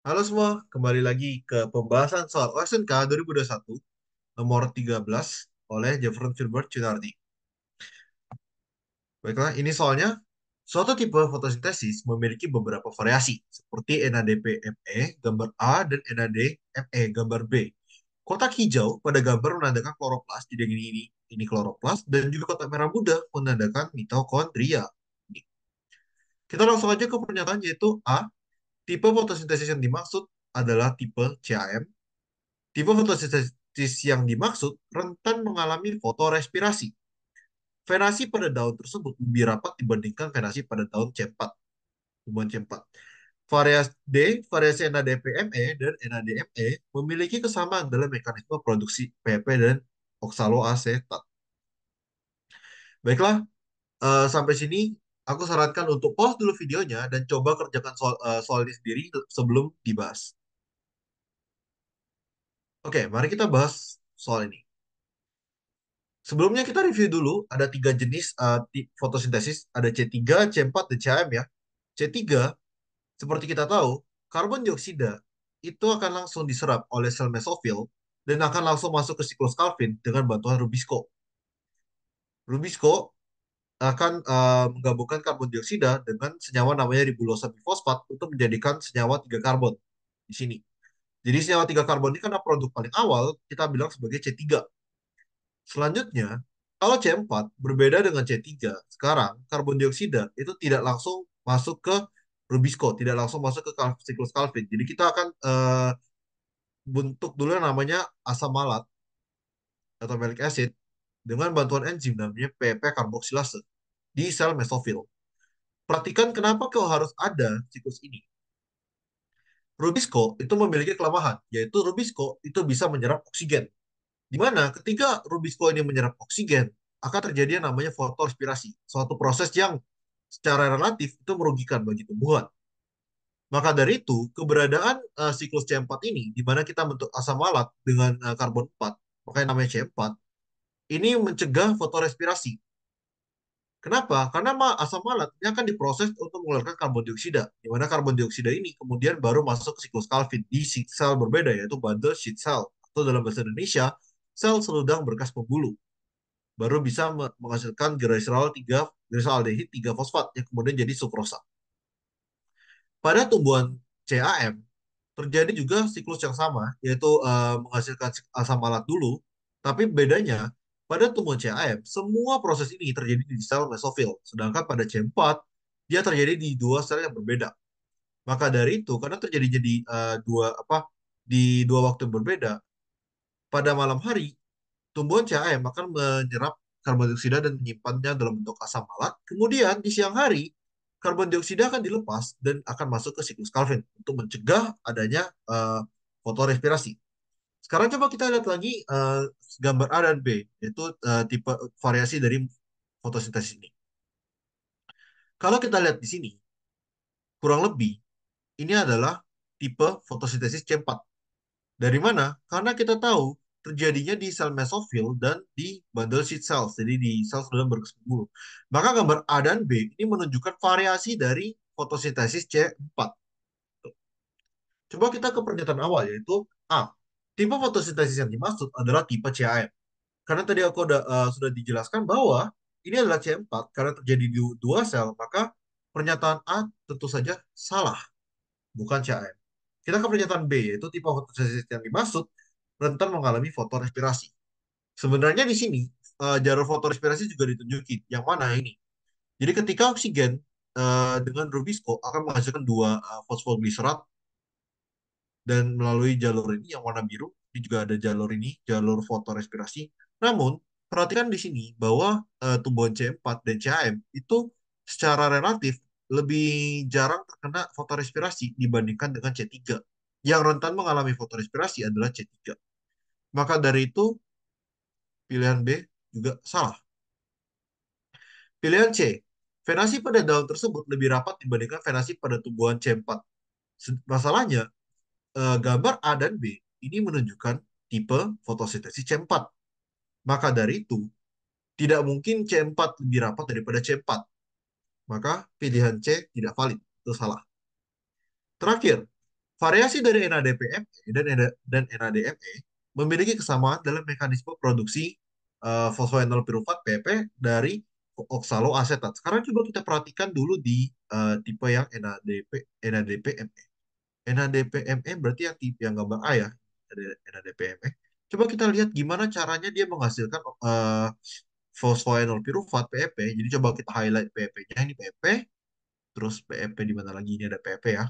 Halo semua, kembali lagi ke pembahasan soal OSNK 2021 nomor 13 oleh Jefferson Filbert Cunardi. Baiklah, ini soalnya suatu tipe fotosintesis memiliki beberapa variasi seperti NADP-ME gambar A dan NAD-ME gambar B. Kotak hijau pada gambar menandakan kloroplas, jadi ini kloroplas, dan juga kotak merah muda menandakan mitokondria. Kita langsung aja ke pernyataan yaitu A. Tipe fotosintesis yang dimaksud adalah tipe CAM. Tipe fotosintesis yang dimaksud rentan mengalami fotorespirasi. Venasi pada daun tersebut lebih rapat dibandingkan venasi pada daun C4, tumbuhan C4. Variasi D, variasi NADPME dan NADME memiliki kesamaan dalam mekanisme produksi PP dan oksaloasetat. Baiklah, sampai sini aku sarankan untuk pause dulu videonya dan coba kerjakan soal ini sendiri sebelum dibahas. Oke, mari kita bahas soal ini. Sebelumnya kita review dulu, ada tiga jenis fotosintesis, ada C3, C4, dan CAM ya. C3, seperti kita tahu, karbon dioksida itu akan langsung diserap oleh sel mesofil dan akan langsung masuk ke siklus Calvin dengan bantuan Rubisco. Rubisco akan menggabungkan karbon dioksida dengan senyawa namanya ribulosa bifosfat untuk menjadikan senyawa tiga karbon di sini. Jadi senyawa tiga karbon ini karena produk paling awal kita bilang sebagai C3. Selanjutnya, kalau C4 berbeda dengan C3, sekarang karbon dioksida itu tidak langsung masuk ke Rubisco, tidak langsung masuk ke siklus Calvin. Jadi kita akan bentuk dulu yang namanya asam malat atau malic acid dengan bantuan enzim namanya PP karboksilase di sel mesofil. Perhatikan kenapa kau harus ada siklus ini. Rubisco itu memiliki kelemahan, yaitu Rubisco itu bisa menyerap oksigen. Di mana ketika Rubisco ini menyerap oksigen, akan terjadi yang namanya fotorespirasi, suatu proses yang secara relatif itu merugikan bagi tumbuhan. Maka dari itu, keberadaan siklus C4 ini, di mana kita bentuk asam malat dengan karbon 4, makanya namanya C4, ini mencegah fotorespirasi. Kenapa? Karena asam malat ini akan diproses untuk mengeluarkan karbon dioksida, di mana karbon dioksida ini kemudian baru masuk ke siklus Calvin di sel berbeda, yaitu bundle sheet cell, atau dalam bahasa Indonesia, sel seludang berkas pembuluh. Baru bisa menghasilkan glycerol aldehid 3 fosfat yang kemudian jadi sukrosa. Pada tumbuhan CAM terjadi juga siklus yang sama, yaitu menghasilkan asam malat dulu, tapi bedanya pada tumbuhan CAM semua proses ini terjadi di sel mesofil, sedangkan pada C4 dia terjadi di dua sel yang berbeda. Maka dari itu, karena terjadi jadi di dua waktu yang berbeda, pada malam hari tumbuhan CAM akan menyerap karbon dioksida dan menyimpannya dalam bentuk asam malat. Kemudian di siang hari, karbon dioksida akan dilepas dan akan masuk ke siklus Calvin untuk mencegah adanya fotorespirasi. Sekarang coba kita lihat lagi gambar A dan B, yaitu tipe variasi dari fotosintesis ini. Kalau kita lihat di sini, kurang lebih ini adalah tipe fotosintesis C4. Dari mana? Karena kita tahu terjadinya di sel mesofil dan di bundle sheet cells, jadi di sel dalam berkas pembuluh. Maka gambar A dan B ini menunjukkan variasi dari fotosintesis C4. Coba kita ke pernyataan awal, yaitu A. Tipe fotosintesis yang dimaksud adalah tipe CAM. Karena tadi aku sudah dijelaskan bahwa ini adalah C4 karena terjadi di dua sel, maka pernyataan A tentu saja salah, bukan CAM. Kita ke pernyataan B, yaitu tipe fotosintesis yang dimaksud rentan mengalami fotorespirasi. Sebenarnya di sini jalur fotorespirasi juga ditunjukin. Yang mana ini? Jadi ketika oksigen dengan Rubisco akan menghasilkan dua fosfogliserat dan melalui jalur ini yang warna biru, ini juga ada jalur ini, jalur fotorespirasi. Namun perhatikan di sini bahwa tumbuhan C4 dan CAM itu secara relatif lebih jarang terkena fotorespirasi dibandingkan dengan C3. Yang rentan mengalami fotorespirasi adalah C3. Maka dari itu pilihan B juga salah. Pilihan C, venasi pada daun tersebut lebih rapat dibandingkan venasi pada tumbuhan C4. Masalahnya, gambar A dan B ini menunjukkan tipe fotosintesis C4. Maka dari itu, tidak mungkin C4 lebih rapat daripada C4. Maka pilihan C tidak valid. Itu salah. Terakhir, Variasi dari NADPME dan NADME memiliki kesamaan dalam mekanisme produksi fosfoenol piruvat PP dari oksaloasetat. Sekarang coba kita perhatikan dulu di tipe yang NADPME. NADPME berarti yang tipe yang gambar A ya, ada NADPME. Coba kita lihat gimana caranya dia menghasilkan fosfoenol piruvat PEP. Jadi coba kita highlight PEP-nya, ini PEP, terus PEP di mana lagi, ini ada PEP ya.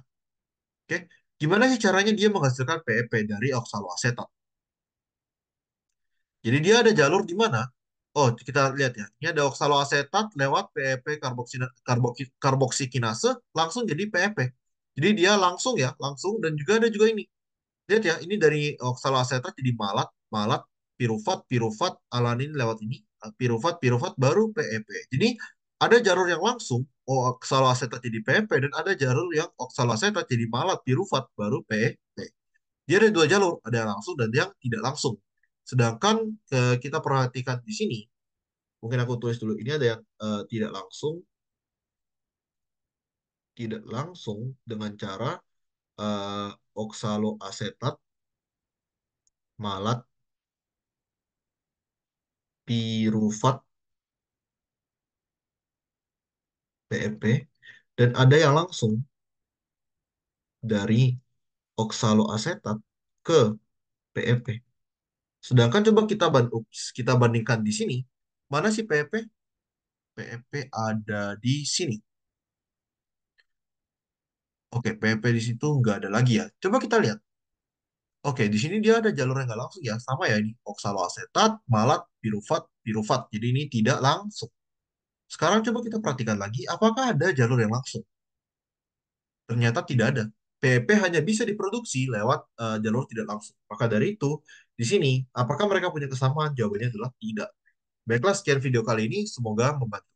Oke, gimana sih caranya dia menghasilkan PEP dari oksaloasetat? Jadi dia ada jalur di mana? Oh, kita lihat ya. Ini ada oksaloasetat lewat PEP karboksikinase langsung jadi PEP. Jadi dia langsung ya, langsung, dan juga ada juga ini. Lihat ya, ini dari oksaloasetat jadi malat, malat, piruvat, piruvat, alanin lewat ini, piruvat, piruvat, baru PEP. Jadi ada jalur yang langsung, oksaloasetat jadi PEP, dan ada jalur yang oksaloasetat jadi malat, piruvat, baru PEP. Dia ada dua jalur, ada yang langsung dan yang tidak langsung. Sedangkan kita perhatikan di sini, mungkin aku tulis dulu, ini ada yang tidak langsung dengan cara eh, oksaloasetat, malat, piruvat, PEP, dan ada yang langsung dari oksaloasetat ke PEP. Sedangkan coba kita bandingkan di sini, mana sih PEP? PEP ada di sini. Oke, PEP di situ nggak ada lagi ya. Coba kita lihat. Oke, di sini dia ada jalur yang nggak langsung ya, sama ya ini oksaloasetat, malat, piruvat, piruvat. Jadi ini tidak langsung. Sekarang coba kita perhatikan lagi, apakah ada jalur yang langsung? Ternyata tidak ada. PP hanya bisa diproduksi lewat jalur tidak langsung. Maka dari itu, di sini, apakah mereka punya kesamaan? Jawabannya adalah tidak. Baiklah, sekian video kali ini. Semoga membantu.